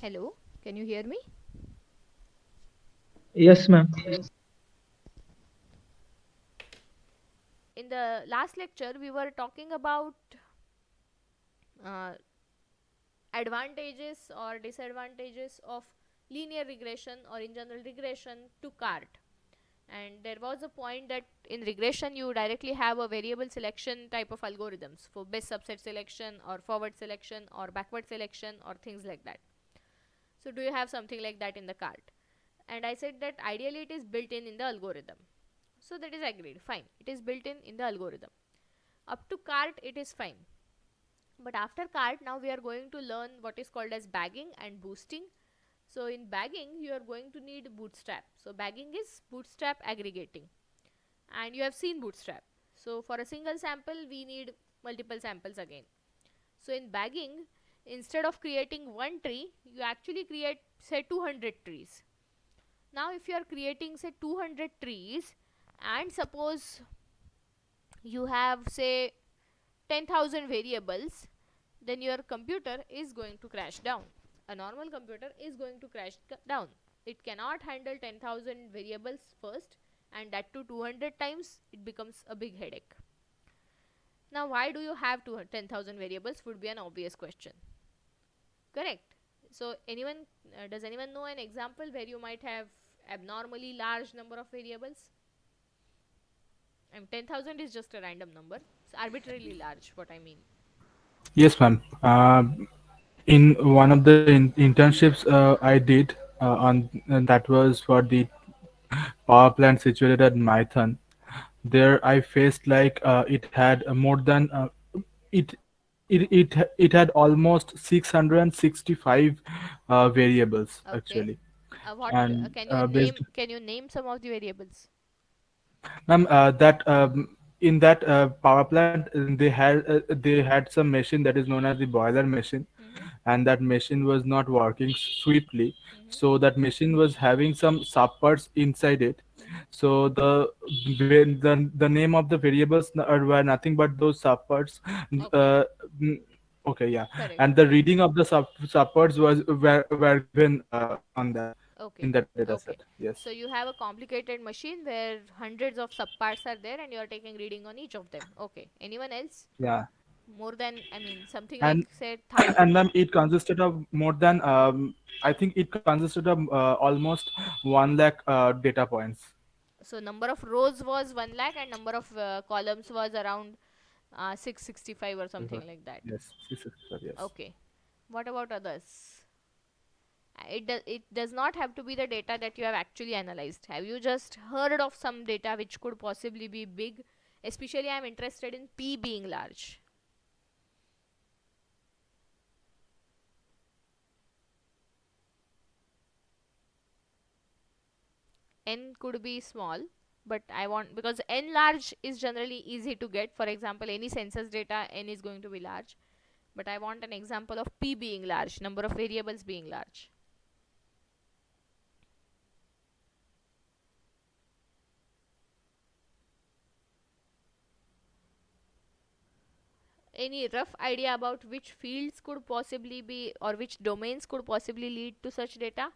Hello, can you hear me? Yes, ma'am. In the last lecture, we were talking about uh, advantages or disadvantages of linear regression or in general regression to cart. And there was a point that in regression, you directly have a variable selection type of algorithms for best subset selection or forward selection or backward selection or things like that. So, do you have something like that in the cart? And I said that ideally it is built in the algorithm. So that is agreed. Fine. It is built in the algorithm. Up to cart, it is fine. But after cart, now we are going to learn what is called as bagging and boosting. So in bagging, you are going to need bootstrap. So bagging is bootstrap aggregating. And you have seen bootstrap. So for a single sample, we need multiple samples again. So in bagging, instead of creating one tree, you actually create say 200 trees. Now if you are creating say 200 trees and suppose you have say 10,000 variables, then your computer is going to crash down. A normal computer is going to crash down. It cannot handle 10,000 variables first, and that to 200 times, it becomes a big headache. Now, why do you have 10,000 variables? Would be an obvious question. Correct. So, anyone does anyone know an example where you might have abnormally large number of variables? 10,000 is just a random number. It's arbitrarily large, what I mean. Yes, ma'am. In one of the internships I did on that was for the power plant situated at Maithon. There, I faced like it had more than it. It had almost 665 variables Okay. actually, What and can you based. name? Can you name some of the variables? Ma'am, that in that power plant they had some machine that is known as the boiler machine, Mm-hmm. and that machine was not working swiftly. Mm-hmm. So that machine was having some subparts inside it. Mm-hmm. So the name of the variables were nothing but those subparts. Okay. Uh, mm, okay, yeah, Correct. and the reading of the subparts were given on that in Okay. that data set. Okay. Yes. So you have a complicated machine where hundreds of subparts are there and you are taking reading on each of them. Okay. Anyone else? Yeah. More than, I mean, something like and say and 1,000. ma'am, it consisted of more than I think it consisted of almost 1 lakh data points. So number of rows was 1 lakh and number of columns was around 665 or something like that. Yes, 665, yes. Okay. What about others? It does not have to be the data that you have actually analyzed. Have you just heard of some data which could possibly be big? Especially I'm interested in p being large. N could be small, but I want, because n large is generally easy to get. For example, any census data, n is going to be large, but I want an example of p being large, number of variables being large. Any rough idea about which fields could possibly be or which domains could possibly lead to such data?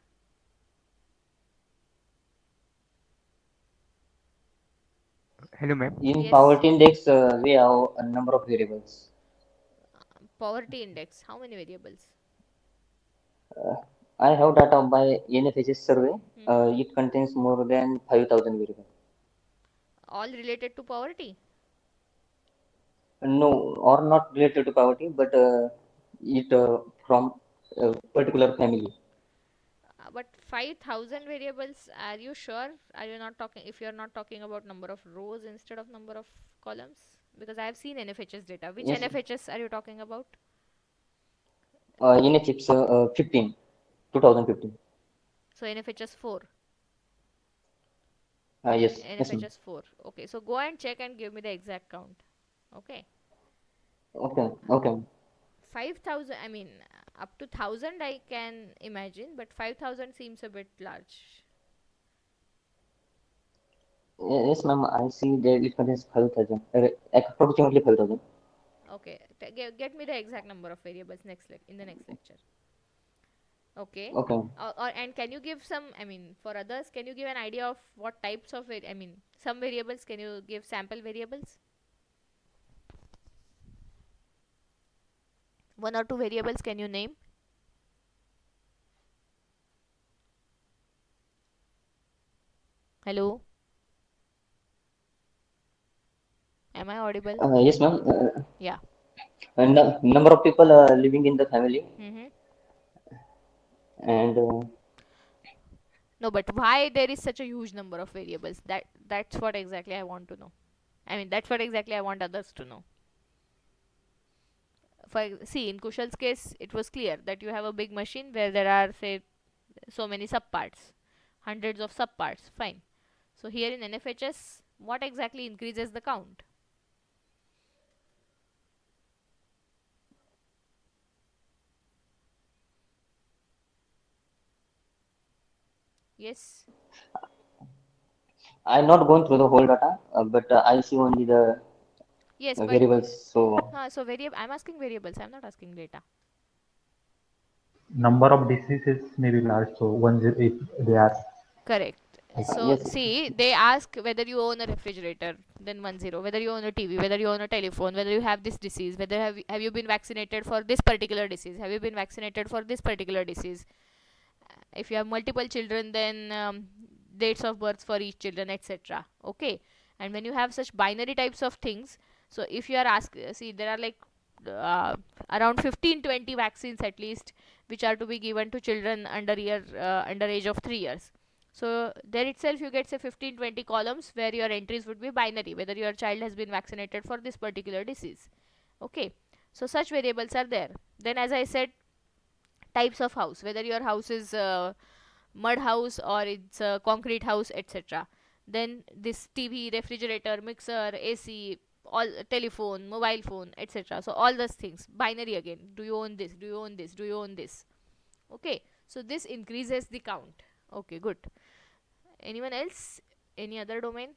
Hello, ma'am. In Yes. poverty index, we have a number of variables. Poverty index, how many variables? Uh, I have data by NFHS survey. Mm-hmm. It contains more than 5,000 variables. All related to poverty. No, or not related to poverty, but it from a particular family. But 5,000 variables, are you sure? Are you not talking, if you're not talking about number of rows instead of number of columns? Because I have seen NFHS data. Which Yes, NFHS are you talking about? NHS 15, 2015. So NFHS 4. Yes, ma'am. NFHS 4. Okay, so go and check and give me the exact count. Okay. Okay, okay. 5,000, I mean, up to 1,000 I can imagine, but 5,000 seems a bit large. Yes, ma'am. I see that it contains 5,000, approximately 5,000. Okay, get me the exact number of variables in the next lecture. Okay. Okay. And can you give some, I mean, for others, can you give an idea of what types of, I mean, some variables, can you give sample variables? One or two variables, can you name? Hello? Am I audible? Yes, ma'am. Yeah. Number of people living in the family, Mm-hmm. and No, but why there is such a huge number of variables? That's what exactly I want to know. I mean, that's what exactly I want others to know. See, in Kushal's case, it was clear that you have a big machine where there are, say, so many subparts, hundreds of subparts. Fine. So here in NFHS, what exactly increases the count? Yes. I'm not going through the whole data, but I see only the Yes, but variables. So so I'm asking variables. I'm not asking data. Number of diseases may be large, so one if they are Correct. like So yes, see, they ask whether you own a refrigerator, then 10, whether you own a TV, whether you own a telephone, whether you have this disease, whether have you been vaccinated for this particular disease, have you been vaccinated for this particular disease. If you have multiple children, then dates of birth for each children, etc. Okay. And when you have such binary types of things, so if you are asked, see, there are like uh, around 15-20 vaccines at least which are to be given to children under age of 3 years. So there itself you get say 15-20 columns where your entries would be binary, whether your child has been vaccinated for this particular disease. Okay. So such variables are there. Then as I said, types of house, whether your house is mud house or it's a concrete house, etc. Then this TV, refrigerator, mixer, AC, all telephone, mobile phone, etc. So all those things binary again. Do you own this? Do you own this? Do you own this? Okay. So this increases the count. Okay, good. Anyone else? Any other domain?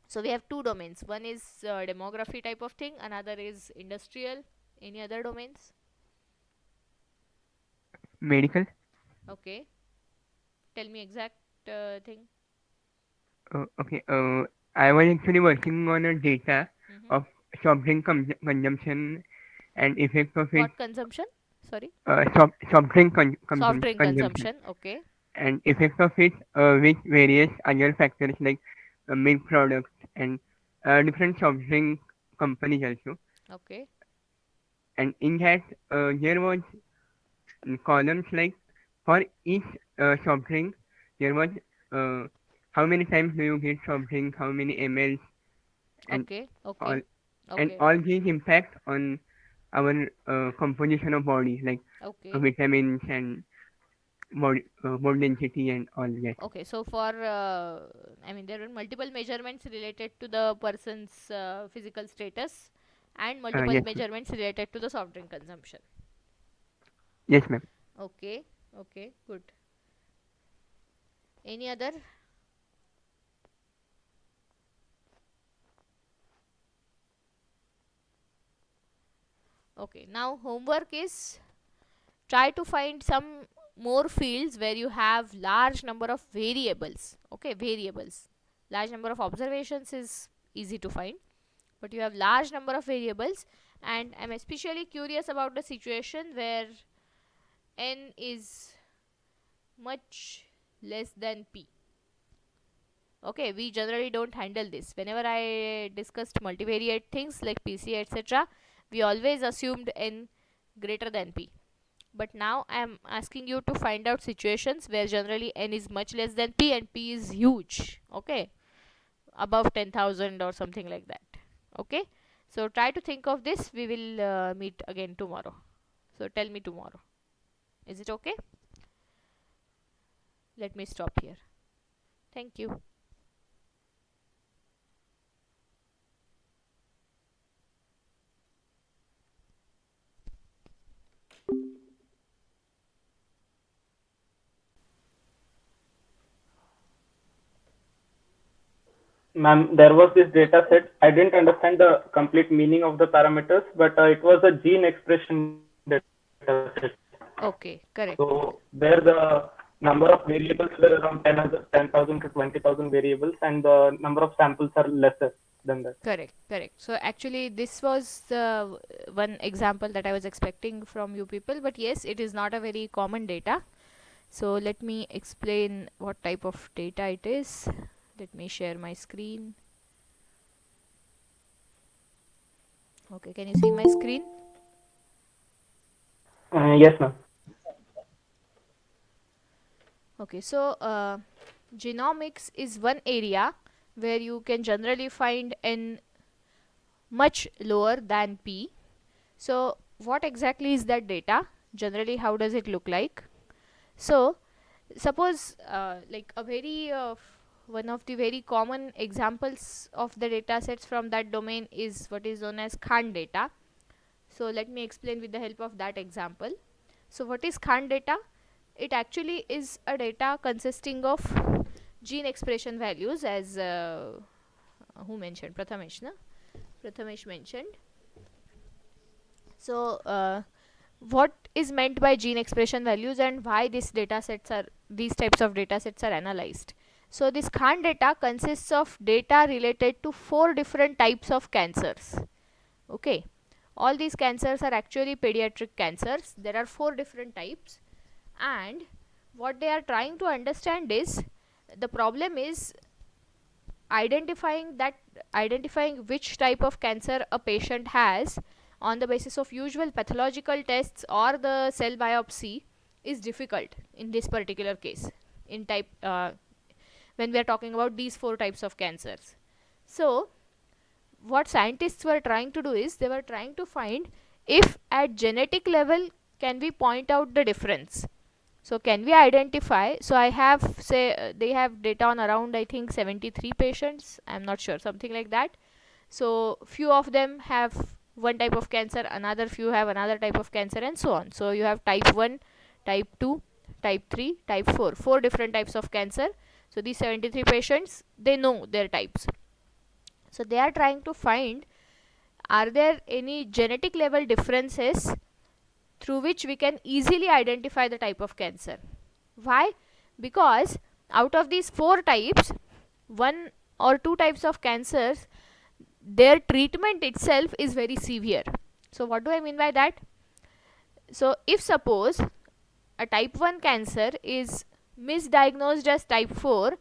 So we have two domains. One is demography type of thing, another is industrial. Any other domains? medical. Okay. Tell me exact thing. Okay. I was actually working on a data Mm-hmm. of soft drink consumption and effect of it. What consumption? Sorry. Soft drink Soft drink consumption consumption. Okay. and effect of it with various other factors like milk products and different soft drink companies also. Okay. And in that there was columns like for each soft drink there was uh, how many times do you get soft drink, how many ml, and Okay. all Okay. and Okay. all these impact on our composition of body like Okay. vitamins and bone density and all that. Okay. So for I mean there are multiple measurements related to the person's physical status and multiple Yes, measurements related to the soft drink consumption. yes, ma'am. Okay. Okay. Good. Any other? Okay. Now homework is try to find some more fields where you have large number of variables. Okay, variables. Large number of observations is easy to find, but you have large number of variables, and I'm especially curious about the situation where n is much less than p. Okay, we generally don't handle this. Whenever I discussed multivariate things like PCA, etc., we always assumed n greater than p. But now I am asking you to find out situations where generally n is much less than p and p is huge. Okay, above 10,000 or something like that. Okay, so try to think of this. We will meet again tomorrow. So tell me tomorrow. Is it okay? Let me stop here. Thank you. Ma'am, there was this data set. I didn't understand the complete meaning of the parameters, but it was a gene expression data set. Okay, correct. So there the number of variables were around 10,000 to 20,000 variables, and the number of samples are lesser than that. Correct, correct. So actually, this was the one example that I was expecting from you people, but yes, it is not a very common data. So let me explain what type of data it is. Let me share my screen. Okay, can you see my screen? Yes, ma'am. Okay, so genomics is one area where you can generally find n much lower than p. So what exactly is that data? Generally, how does it look like? So suppose like a very one of the very common examples of the data sets from that domain is what is known as Khan data. So let me explain with the help of that example. So what is Khan data? It actually is a data consisting of gene expression values, as who mentioned, Prathamesh, na? Prathamesh mentioned. So what is meant by gene expression values and why these types of data sets are analyzed? So this Khan data consists of data related to 4 different types of cancers. Okay, all these cancers are actually pediatric cancers. There are 4 different types, and what they are trying to understand is, the problem is identifying which type of cancer a patient has on the basis of usual pathological tests or the cell biopsy is difficult in this particular case, in type when we are talking about these 4 types of cancers. So what scientists were trying to do is, they were trying to find if at genetic level can we point out the difference. So can we identify? So I have, say, they have data on around, I think, 73 patients, I'm not sure, something like that. So few of them have one type of cancer, another few have another type of cancer, and so on. So you have type 1, type 2, type 3, type 4, 4 different types of cancer. So these 73 patients, they know their types. So they are trying to find, are there any genetic level differences through which we can easily identify the type of cancer. Why? Because out of these 4 types, 1 or 2 types of cancers, their treatment itself is very severe. So what do I mean by that? So if suppose a type 1 cancer is misdiagnosed as type 4,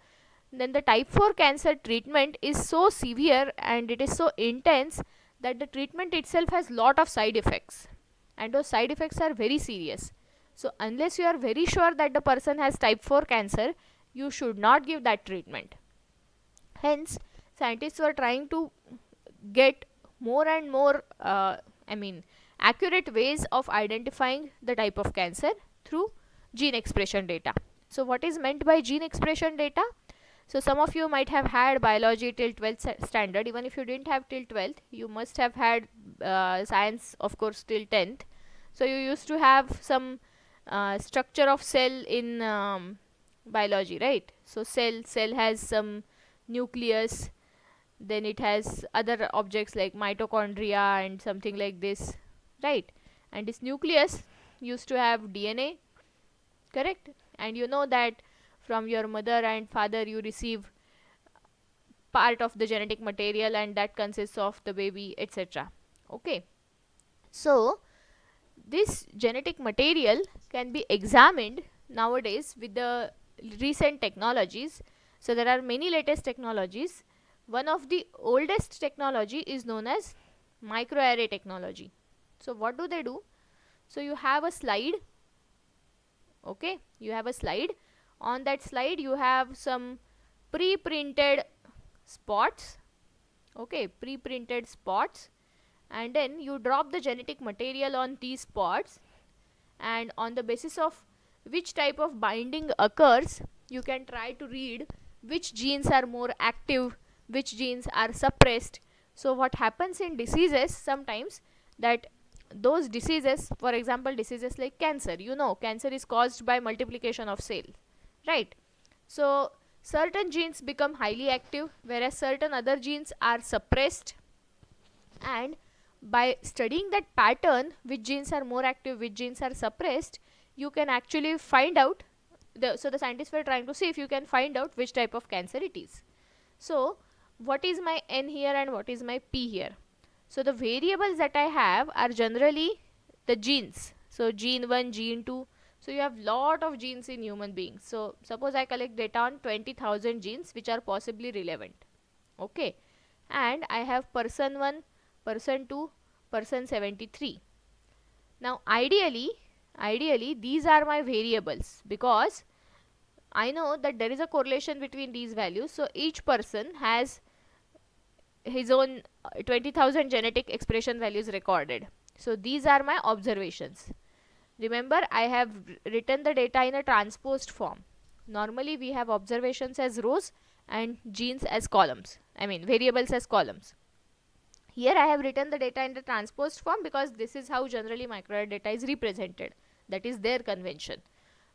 then the type 4 cancer treatment is so severe and it is so intense that the treatment itself has lot of side effects, and those side effects are very serious. So unless you are very sure that the person has type 4 cancer, you should not give that treatment. Hence scientists were trying to get more and more accurate ways of identifying the type of cancer through gene expression data. So what is meant by gene expression data? So some of you might have had biology till 12th standard. Even if you didn't have till 12th, you must have had science, of course, till 10th. So you used to have some structure of cell in biology, right? So cell has some nucleus, then it has other objects like mitochondria and something like this, right? And this nucleus used to have DNA, correct? And you know that from your mother and father you receive part of the genetic material, and that consists of the baby, etc. Okay, so this genetic material can be examined nowadays with the recent technologies. So there are many latest technologies. One of the oldest technology is known as microarray technology. So what do they do? So you have a slide, okay, you have a slide. On that slide you have some pre-printed spots, okay, pre-printed spots, and then you drop the genetic material on these spots, and on the basis of which type of binding occurs, you can try to read which genes are more active, which genes are suppressed. So what happens in diseases sometimes, that those diseases, for example diseases like cancer, you know cancer is caused by multiplication of cell, right? So certain genes become highly active whereas certain other genes are suppressed, and by studying that pattern, which genes are more active, which genes are suppressed, you can actually find out so the scientists were trying to see if you can find out which type of cancer it is. So what is my N here and what is my P here? So the variables that I have are generally the genes. So gene 1, gene 2. So you have lot of genes in human beings. So suppose I collect data on 20,000 genes which are possibly relevant. Okay. And I have person 1, person 2, person 73. Now ideally these are my variables, because I know that there is a correlation between these values. So each person has his own 20,000 genetic expression values recorded. So these are my observations. Remember, I have written the data in a transposed form. Normally we have observations as rows and genes as columns, I mean variables as columns. Here I have written the data in the transposed form because this is how generally microarray data is represented. That is their convention.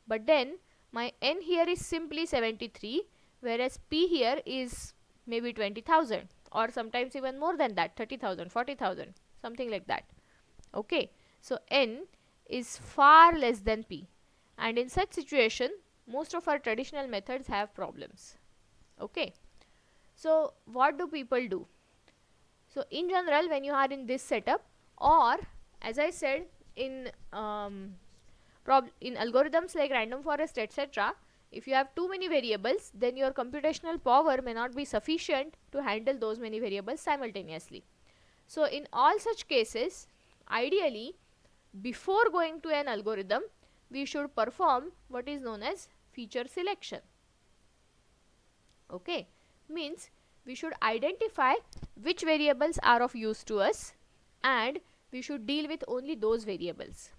But then my N here is simply 73, whereas P here is maybe 20,000, or sometimes even more than that, 30,000, 40,000, something like that. Okay, so N is far less than P, and in such situation most of our traditional methods have problems. Okay, so what do people do? So in general, when you are in this setup, or as I said, in algorithms like random forest etc., if you have too many variables, then your computational power may not be sufficient to handle those many variables simultaneously. So in all such cases, ideally before going to an algorithm, we should perform what is known as feature selection. Okay, means we should identify which variables are of use to us and we should deal with only those variables.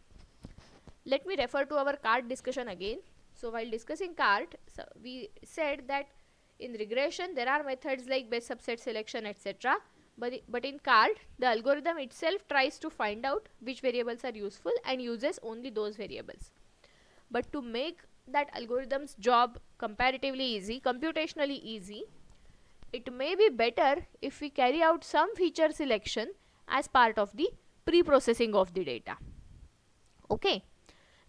Let me refer to our CART discussion again. So while discussing CART, we said that in regression there are methods like best subset selection etc. But in CART, the algorithm itself tries to find out which variables are useful and uses only those variables. But to make that algorithm's job comparatively easy, computationally easy, it may be better if we carry out some feature selection as part of the pre-processing of the data. Okay.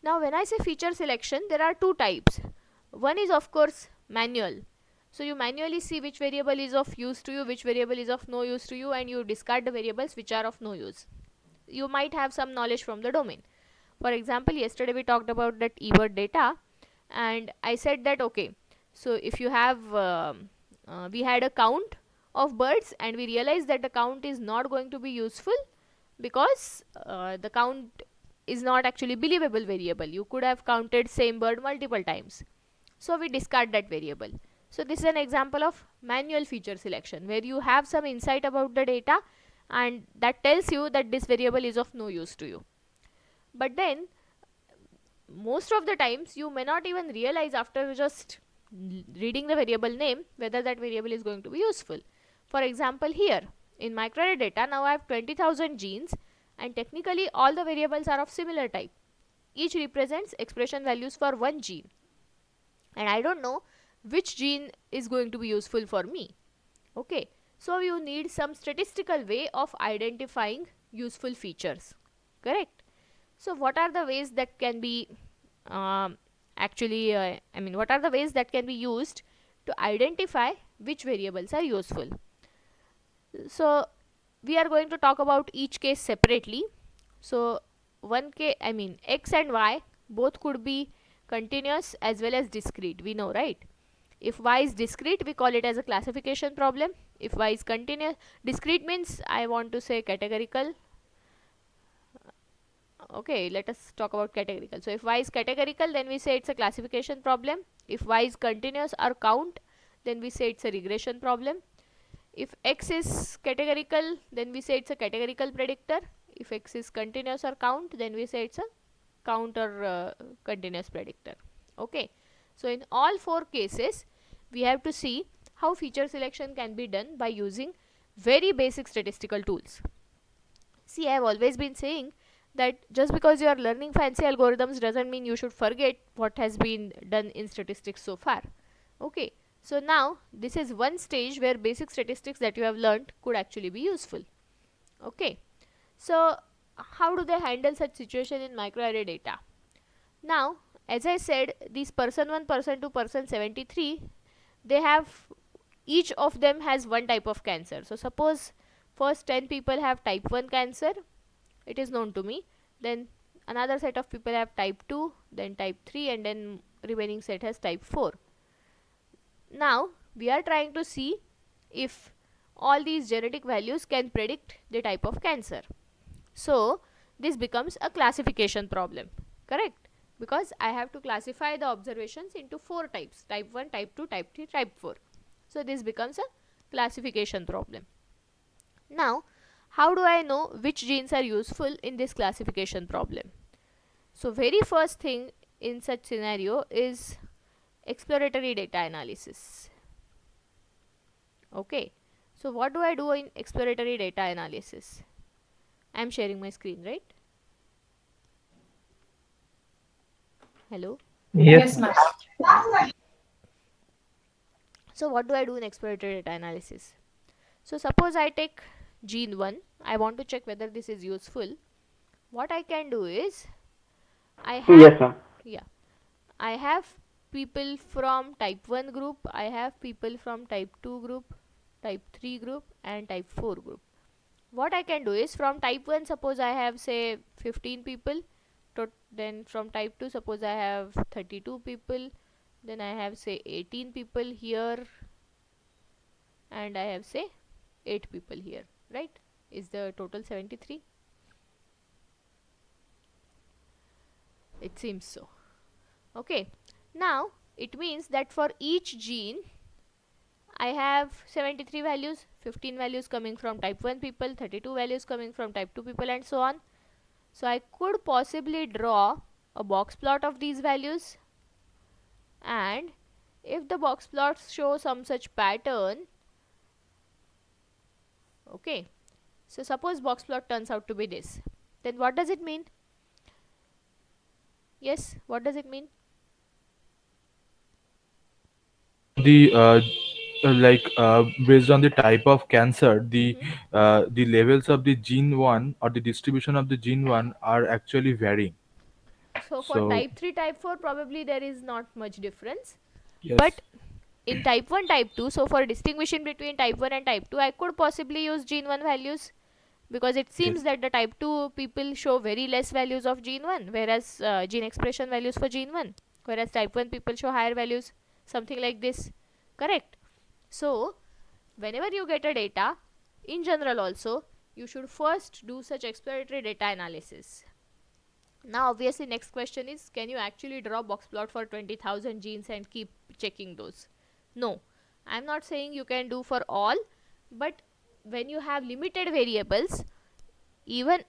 Now when I say feature selection, there are two types. One is of course manual. So you manually see which variable is of use to you, which variable is of no use to you, and you discard the variables which are of no use. You might have some knowledge from the domain. For example, yesterday we talked about that eBird data, and I said that okay, so if you have we had a count of birds and we realized that the count is not going to be useful because the count is not actually believable variable. You could have counted same bird multiple times. So we discard that variable. So this is an example of manual feature selection where you have some insight about the data and that tells you that this variable is of no use to you. But then most of the times you may not even realize after just reading the variable name whether that variable is going to be useful. For example, here in microarray data, now I have 20,000 genes and technically all the variables are of similar type. Each represents expression values for one gene, and I don't know which gene is going to be useful for me. Okay, so you need some statistical way of identifying useful features, correct? So what are the ways that can be what are the ways that can be used to identify which variables are useful? So we are going to talk about each case separately. So one case, x and y both could be continuous as well as discrete, we know, right? If y is discrete, we call it as a classification problem. If y is continuous, discrete means I want to say categorical. Okay, let us talk about categorical. So if y is categorical, then we say it's a classification problem. If y is continuous or count, then we say it's a regression problem. If x is categorical, then we say it's a categorical predictor. If x is continuous or count, then we say it's a count or continuous predictor. Okay, so in all four cases we have to see how feature selection can be done by using very basic statistical tools. See, I have always been saying that just because you are learning fancy algorithms doesn't mean you should forget what has been done in statistics so far. Okay, so now this is one stage where basic statistics that you have learned could actually be useful. Okay, so how do they handle such situation in microarray data? Now, as I said, these person 1, person 2, person 73, they have, each of them has one type of cancer. So suppose first 10 people have type 1 cancer, it is known to me. Then another set of people have type 2, then type 3, and then remaining set has type 4. Now we are trying to see if all these genetic values can predict the type of cancer. So this becomes a classification problem, correct? Because I have to classify the observations into 4 types: type 1, type 2, type 3, type 4. So this becomes a classification problem. Now, how do I know which genes are useful in this classification problem? So very first thing in such scenario is exploratory data analysis. Okay, so what do I do in exploratory data analysis? I am sharing my screen, right? Hello. Yes, ma'am. So what do I do in exploratory data analysis? So suppose I take gene 1, I want to check whether this is useful. What I can do is, I have, Yes, ma'am. yeah, I have people from type 1 group, I have people from type 2 group, type 3 group, and type 4 group. What I can do is, from type 1 suppose I have say 15 people, then from type 2 suppose I have 32 people, then I have say 18 people here, and I have say 8 people here, right? Is the total 73? It seems so. Okay, now it means that for each gene I have 73 values, 15 values coming from type 1 people, 32 values coming from type 2 people, and so on. So I could possibly draw a box plot of these values, and if the box plots show some such pattern, okay, so suppose box plot turns out to be this, then what does it mean? Yes, what does it mean? The based on the type of cancer, the levels of the gene 1 or the distribution of the gene 1 are actually varying. So for So type 3, type 4, probably there is not much difference. yes, But in type 1, type 2, so for distinguishing between type 1 and type 2, I could possibly use gene 1 values, because it seems yes, that the type 2 people show very less values of gene 1, whereas gene expression values for gene 1, whereas type 1 people show higher values, something like this, correct? So whenever you get a data, in general also, you should first do such exploratory data analysis. Now obviously next question is, can you actually draw box plot for 20,000 genes and keep checking those? No, I'm not saying you can do for all, but when you have limited variables, even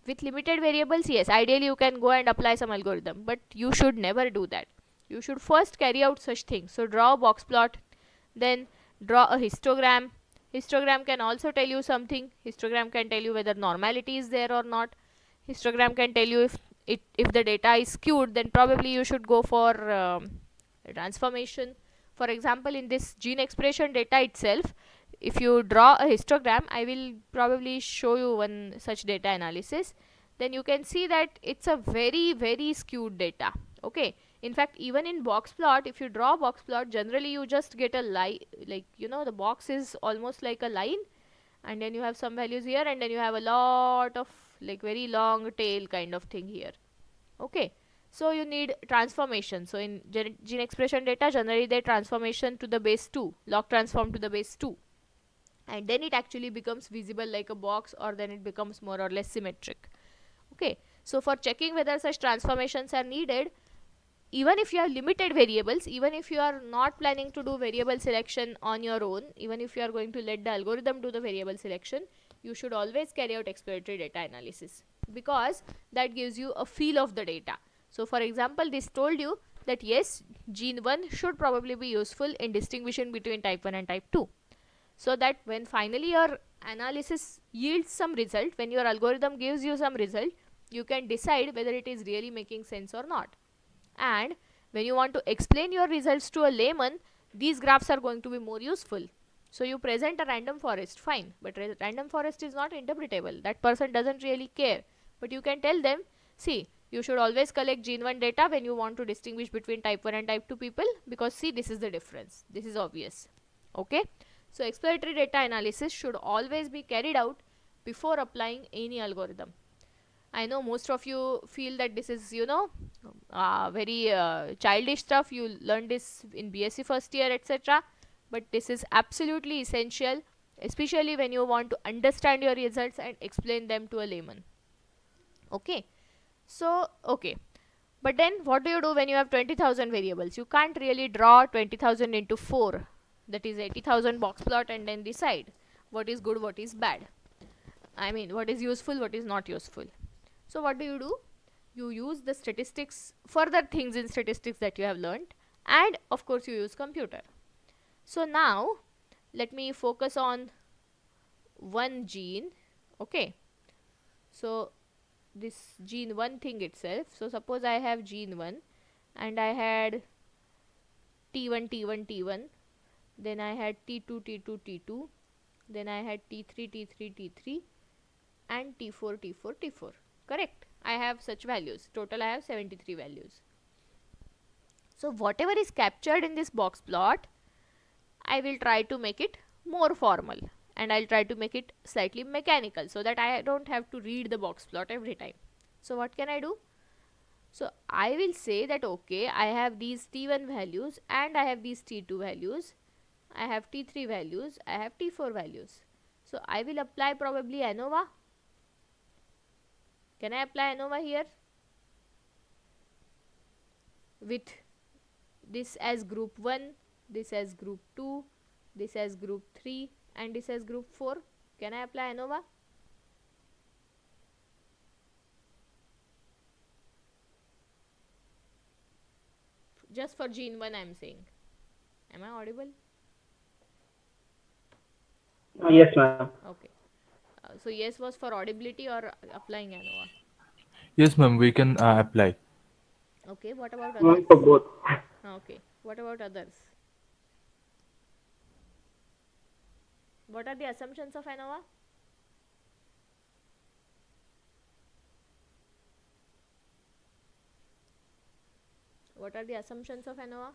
with limited variables, yes, ideally you can go and apply some algorithm, but you should never do that. You should first carry out such things. So draw a box plot, then draw a histogram. Histogram can also tell you something. Histogram can tell you whether normality is there or not. Histogram can tell you if the data is skewed, then probably you should go for transformation. For example, in this gene expression data itself, if you draw a histogram, I will probably show you one such data analysis, then you can see that it's a very skewed data. Okay, in fact, even in box plot, if you draw a box plot, generally you just get a line, like, you know, the box is almost like a line, and then you have some values here, and then you have a lot of like very long tail kind of thing here. Okay, so you need transformation. So in gene expression data, generally they transformation to the base 2, log transform to the base 2, and then it actually becomes visible like a box, or then it becomes more or less symmetric. Okay, so for checking whether such transformations are needed, even if you have limited variables, even if you are not planning to do variable selection on your own, even if you are going to let the algorithm do the variable selection, you should always carry out exploratory data analysis, because that gives you a feel of the data. So for example, this told you that yes, gene 1 should probably be useful in distinguishing between type 1 and type 2, so that when finally your analysis yields some result, when your algorithm gives you some result, you can decide whether it is really making sense or not. And when you want to explain your results to a layman, these graphs are going to be more useful. So you present a random forest, fine, but random forest is not interpretable. That person doesn't really care. But you can tell them, see, You should always collect gene 1 data when you want to distinguish between type 1 and type 2 people, because see, this is the difference. This is obvious. Okay. So exploratory data analysis should always be carried out before applying any algorithm. I know most of you feel that this is, very childish stuff. You learn this in BSc first year, etc. But this is absolutely essential, especially when you want to understand your results and explain them to a layman. Okay. So, okay. But then what do you do when you have 20,000 variables? You can't really draw 20,000 into 4. That is 80,000 box plot and then decide what is good, what is bad. I mean, what is useful, what is not useful. So what do? You use the statistics, further things in statistics that you have learned, and of course you use computer. So now let me focus on one gene. Okay. So this gene 1 thing itself. So suppose I have gene 1 and I had T1 T1 T1, then I had T2 T2 T2, then I had T3 T3 T3 and T4 T4 T4. Correct? I have such values. Total I have 73 values. So whatever is captured in this box plot, I will try to make it more formal, and I'll try to make it slightly mechanical so that I don't have to read the box plot every time. So what can I do? So I will say that okay, I have these T1 values and I have these T2 values, I have T3 values, I have T4 values. So I will apply probably ANOVA. Can I apply ANOVA here? With this as group 1, this as group 2, this as group 3 and this as group 4. Can I apply ANOVA? Just for gene 1 I am saying. Am I audible? Yes, ma'am. Okay. So yes was for audibility or applying ANOVA? Yes, ma'am, we can apply. Okay. What about others? For both. Okay. What about others? What are the assumptions of ANOVA? What are the assumptions of ANOVA?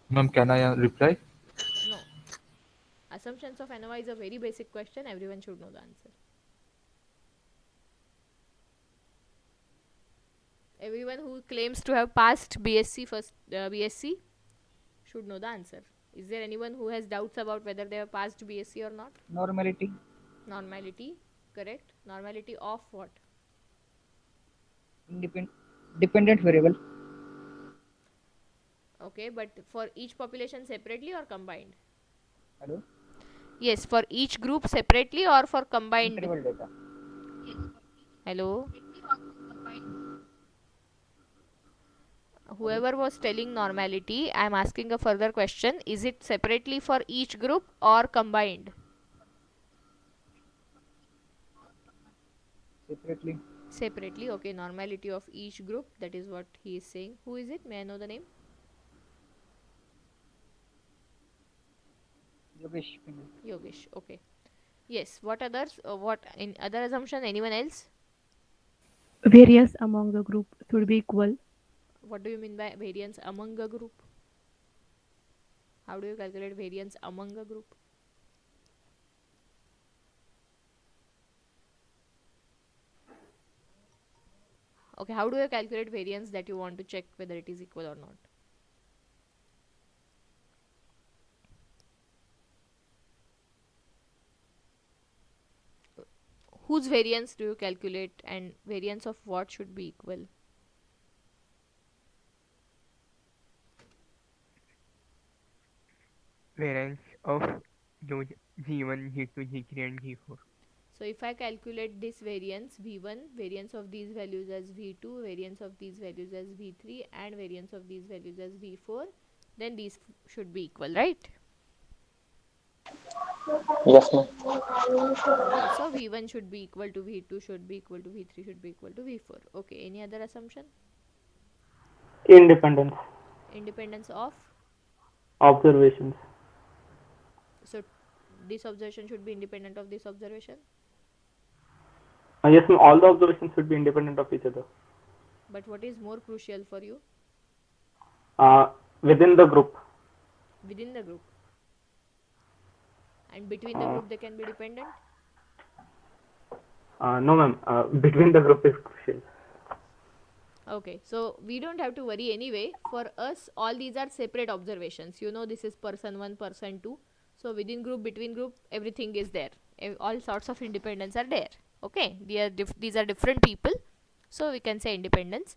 Ma'am, can I reply? No. Assumptions of ANOVA is a very basic question. Everyone should know the answer. Everyone who claims to have passed BSc should know the answer. Is there anyone who has doubts about whether they have passed BSc or not? Normality. Normality, correct. Normality of what? Dependent variable. Okay, but for each population separately or combined? Hello. Yes, for each group separately or for combined? Interval data. Hello? Whoever was telling normality, I am asking a further question. Is it separately for each group or combined? Separately. Separately, okay. Normality of each group, that is what he is saying. Who is it? May I know the name? Yogesh. Yogesh, okay. Yes, what others? What in other assumption? Anyone else? Variance among the group should be equal. What do you mean by variance among a group? How do you calculate variance among a group? Okay, how do you calculate variance that you want to check whether it is equal or not? Whose variance do you calculate, and variance of what should be equal? Variance of those G1, G2, G3 and G4. So if I calculate this variance V1, variance of these values as V2, variance of these values as V3 and variance of these values as V4, then these should be equal, right? Yes, ma'am. Okay, so V1 should be equal to V2, should be equal to V3, should be equal to V4. Okay, any other assumption? Independence. Independence of? Observations. So this observation should be independent of this observation? Yes, ma'am, all the observations should be independent of each other. But what is more crucial for you? Within the group. Within the group. And between the Uh, group they can be dependent? no, ma'am. Between the group is crucial. Okay, so we don't have to worry anyway. For us, all these are separate observations. You know, this is person 1, person 2. So within group, between group, everything is there. All sorts of independence are there. Okay, these are different people. So we can say independence.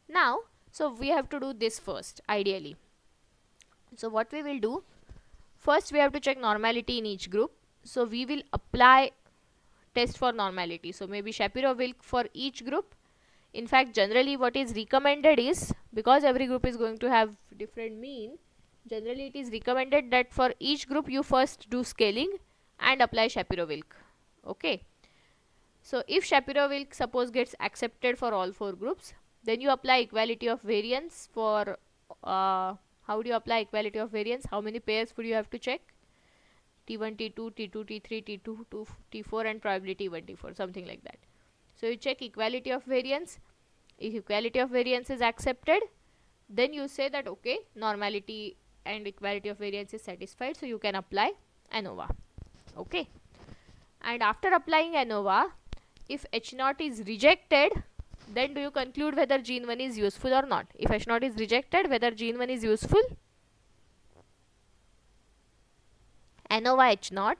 Now, so we have to do this first, ideally. So what we will do, first we have to check normality in each group. So we will apply test for normality. So maybe Shapiro-Wilk for each group. In fact, generally what is recommended is, because every group is going to have different mean, generally it is recommended that for each group you first do scaling and apply Shapiro-Wilk. Okay. So if Shapiro-Wilk suppose gets accepted for all 4 groups, then you apply equality of variance for, how do you apply equality of variance? How many pairs would you have to check? T1, T2, T2, T3, T2, T4 and probability T1, T4, something like that. So you check equality of variance. If equality of variance is accepted, then you say that okay, normality and equality of variance is satisfied, so you can apply ANOVA. Okay. And after applying ANOVA, if H0 is rejected, then do you conclude whether gene 1 is useful or not? If H0 is rejected, whether gene 1 is useful? ANOVA H0.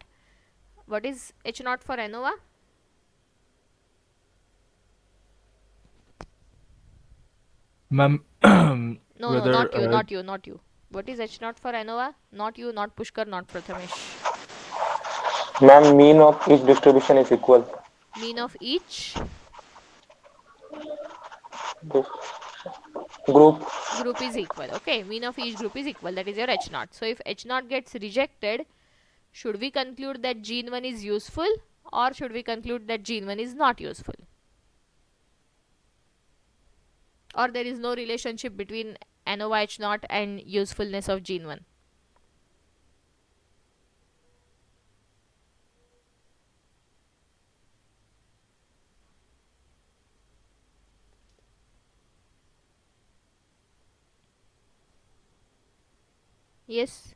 What is H0 for ANOVA? Ma'am, No, whether not you. What is H0 for ANOVA? Not you, not Pushkar, not Prathamesh. Ma'am, mean of each distribution is equal. Mean of each Group is equal. Okay, mean of each group is equal. That is your H0. So if H0 gets rejected, should we conclude that gene 1 is useful or should we conclude that gene 1 is not useful? Or there is no relationship between ANOVA H0 and usefulness of gene 1? Yes.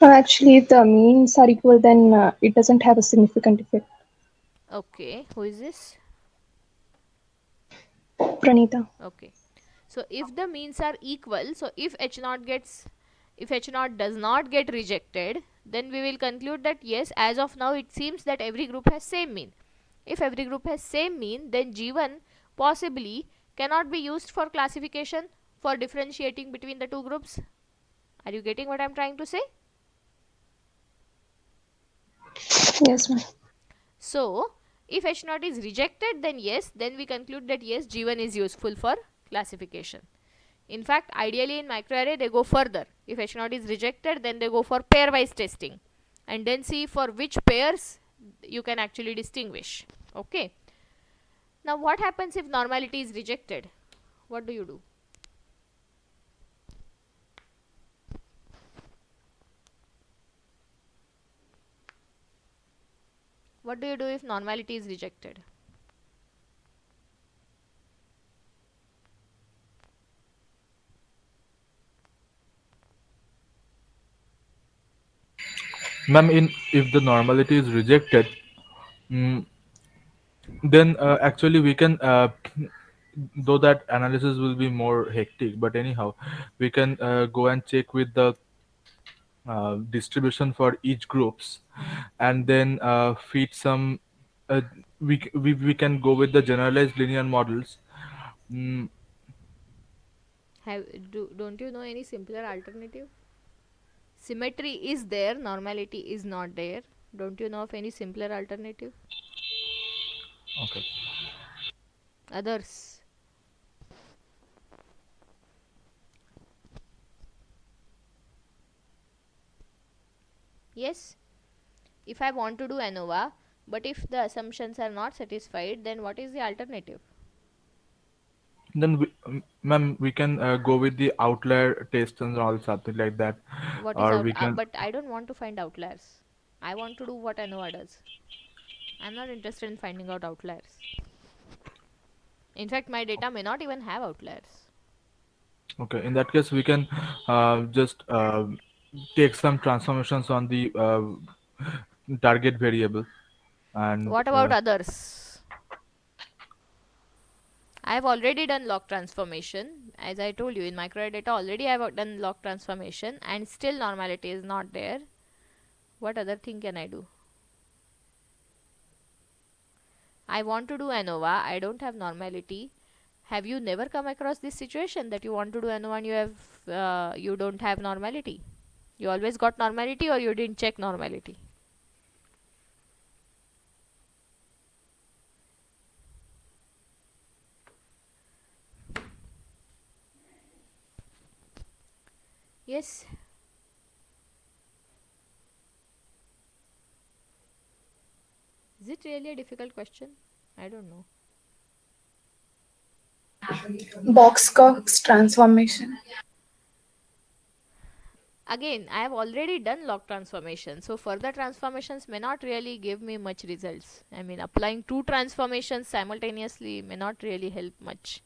Actually, if the means are equal, then it doesn't have a significant effect. Okay, who is this? Pranita. Okay, so if the means are equal, so if H0 does not get rejected, then we will conclude that yes, as of now it seems that every group has same mean. If every group has same mean, then G1 possibly cannot be used for classification, for differentiating between the two groups. Are you getting what I am trying to say? Yes, ma'am. So if H0 is rejected, then yes, then we conclude that yes, G1 is useful for classification. In fact, ideally in microarray they go further. If H0 is rejected, then they go for pairwise testing and then see for which pairs you can actually distinguish. Okay. Now what happens if normality is rejected? What do you do? What do you do if normality is rejected? ma'am, if the normality is rejected, mm, then actually we can, though that analysis will be more hectic, but anyhow, we can go and check with the distribution for each groups, and then feed some. Uh, we can go with the generalized linear models. Mm, Don't you know any simpler alternative? Symmetry is there, normality is not there. Don't you know of any simpler alternative? okay. Others? Yes. If I want to do ANOVA, but if the assumptions are not satisfied, then what is the alternative? Then ma'am, we can go with the outlier test and all something like that, What is or out? we can. But I don't want to find outliers. I want to do what ANOVA does. I'm not interested in finding out outliers. In fact, my data may not even have outliers. Okay, in that case, we can just take some transformations on the target variable, and What about others? I have already done log transformation. As I told you, in microdata already I have done log transformation and still normality is not there. What other thing can I do? I want to do ANOVA. I don't have normality. Have you never come across this situation that you want to do ANOVA and you don't have normality? You always got normality or you didn't check normality? Yes. Is it really a difficult question? I don't know. Box-Cox transformation. Again, I have already done log transformation, so further transformations may not really give me much results. I mean, applying two transformations simultaneously may not really help much.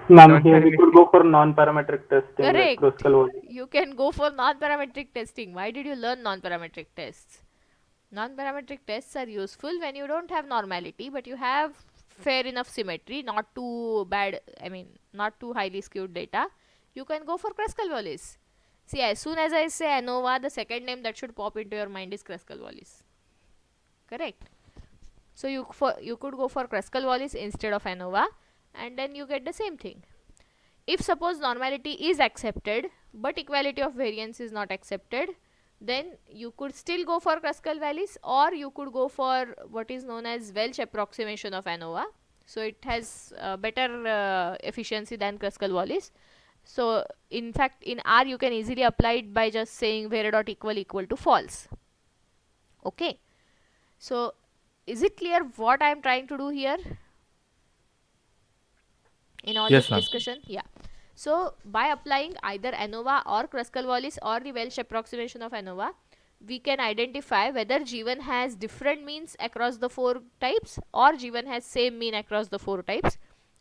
Ma'am, here we could go for non-parametric testing like Correct. Kruskal. You can go for non-parametric testing. Why did you learn non-parametric tests? Non-parametric tests are useful when you don't have normality, but you have fair enough symmetry, not too bad, I mean, not too highly skewed data. You can go for Kruskal-Wallis. See, as soon as I say ANOVA, the second name that should pop into your mind is Kruskal-Wallis. Correct. So you could go for Kruskal-Wallis instead of ANOVA, and then you get the same thing. If suppose normality is accepted, but equality of variance is not accepted, then you could still go for Kruskal-Wallis, or you could go for what is known as Welch approximation of ANOVA. So it has better efficiency than Kruskal-Wallis. So in fact, in R you can easily apply it by just saying var equal to false. Okay. So is it clear what I am trying to do here in all Yes, this ma'am. discussion? Yeah. So by applying either ANOVA or Kruskal-Wallis or the Welch approximation of ANOVA, we can identify whether G1 has different means across the four types or G1 has same mean across the four types.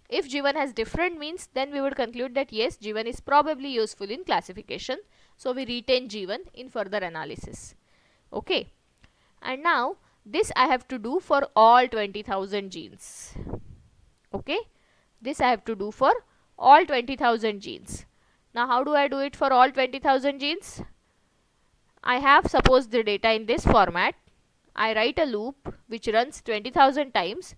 If G1 has different means, then we would conclude that yes, G1 is probably useful in classification. So we retain G1 in further analysis. Okay. And now this I have to do for all 20,000 genes. Okay. This I have to do for all 20,000 genes. Now how do I do it for all 20,000 genes? I have suppose the data in this format. I write a loop which runs 20,000 times,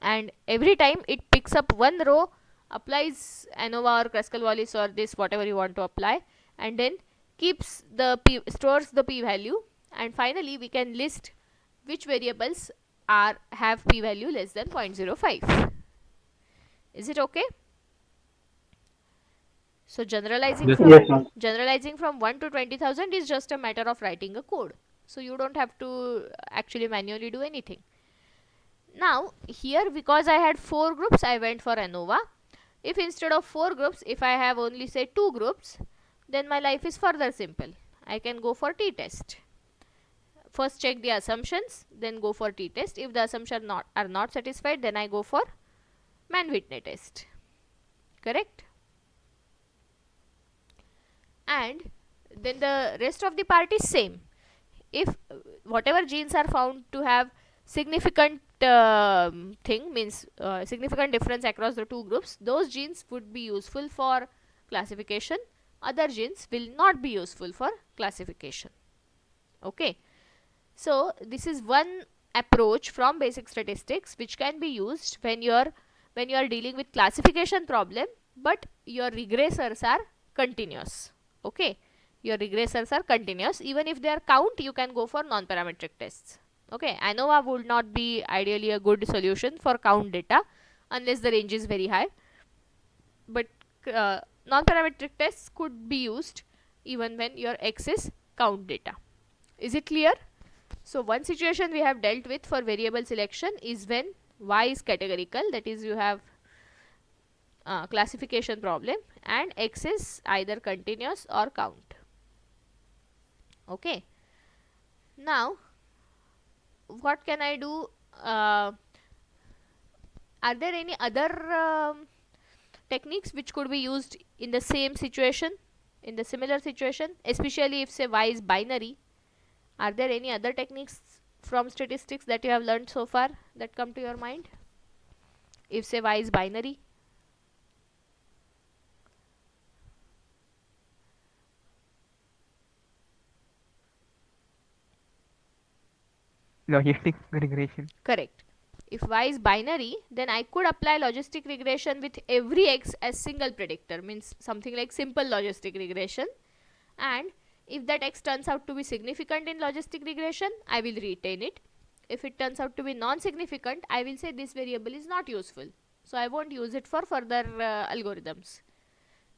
and every time it picks up one row, applies ANOVA or Kruskal-Wallis or this whatever you want to apply, and then keeps the stores the p-value, and finally we can list which variables have p-value less than 0.05. Is it okay? So generalizing Yes, from ma'am. generalizing from 1 to 20,000 is just a matter of writing a code. So you don't have to actually manually do anything. Now here, because I had 4 groups, I went for ANOVA. If instead of 4 groups, if I have only say 2 groups, then my life is further simple. I can go for t-test. First check the assumptions, then go for t-test. If the assumptions are not satisfied, then I go for Mann-Whitney test. Correct? And then the rest of the part is same. If whatever genes are found to have significant significant difference across the two groups, those genes would be useful for classification. Other genes will not be useful for classification. Okay. So this is one approach from basic statistics which can be used when you are dealing with classification problem, but your regressors are continuous. Okay, your regressors are continuous. Even if they are count, you can go for non-parametric tests. Okay, ANOVA would not be ideally a good solution for count data unless the range is very high, but non-parametric tests could be used even when your X is count data. Is it clear? So one situation we have dealt with for variable selection is when y is categorical, that is you have classification problem, and x is either continuous or count. Okay. Now what can I do? Are there any other techniques which could be used in the same situation, in the similar situation, especially if say y is binary? Are there any other techniques from statistics that you have learned so far that come to your mind? If say y is binary. Logistic regression. Correct. If y is binary, then I could apply logistic regression with every x as single predictor, means something like simple logistic regression, and if that x turns out to be significant in logistic regression, I will retain it. If it turns out to be non-significant, I will say this variable is not useful, so I won't use it for further algorithms.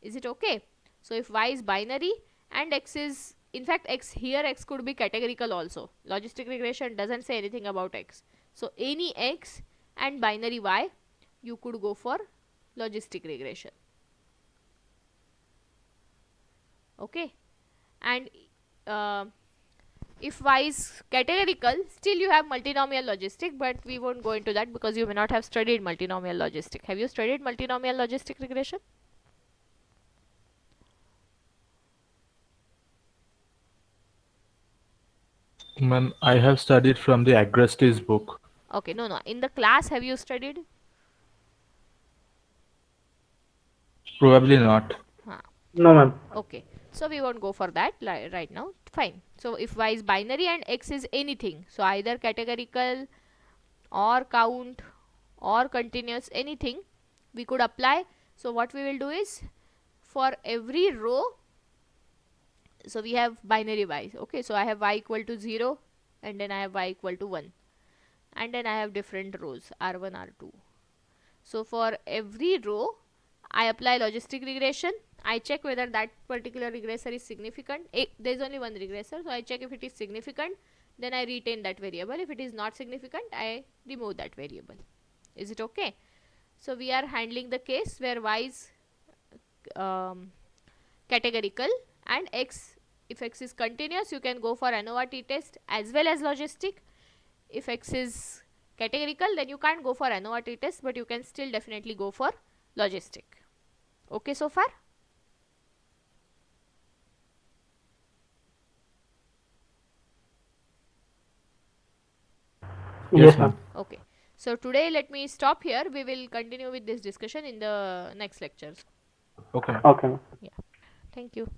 Is it okay? So if y is binary and x is, in fact x here, x could be categorical also. Logistic regression doesn't say anything about x. So any x and binary y, you could go for logistic regression. Okay. And if y is categorical, still you have multinomial logistic, but we won't go into that because you may not have studied multinomial logistic. Have you studied multinomial logistic regression? Man, I have studied from the Agrestes book. Okay, no. In the class, have you studied? Probably not. No, ma'am. Okay, so we won't go for that right now. Fine. So if y is binary and x is anything, so either categorical or count or continuous, anything we could apply. So what we will do is, for every row, so we have binary y. Okay, so I have y equal to 0, and then I have y equal to 1, and then I have different rows r1, r2. So for every row I apply logistic regression. I check whether that particular regressor is significant. There is only one regressor, so I check if it is significant, then I retain that variable. If it is not significant, I remove that variable. Is it okay? So we are handling the case where y is categorical and x, if x is continuous, you can go for ANOVA t-test as well as logistic. If x is categorical, then you can't go for ANOVA t-test, but you can still definitely go for logistic. Okay so far? Yes, ma'am. Okay. So today let me stop here. We will continue with this discussion in the next lectures. Okay. Okay, ma'am. Yeah. Thank you.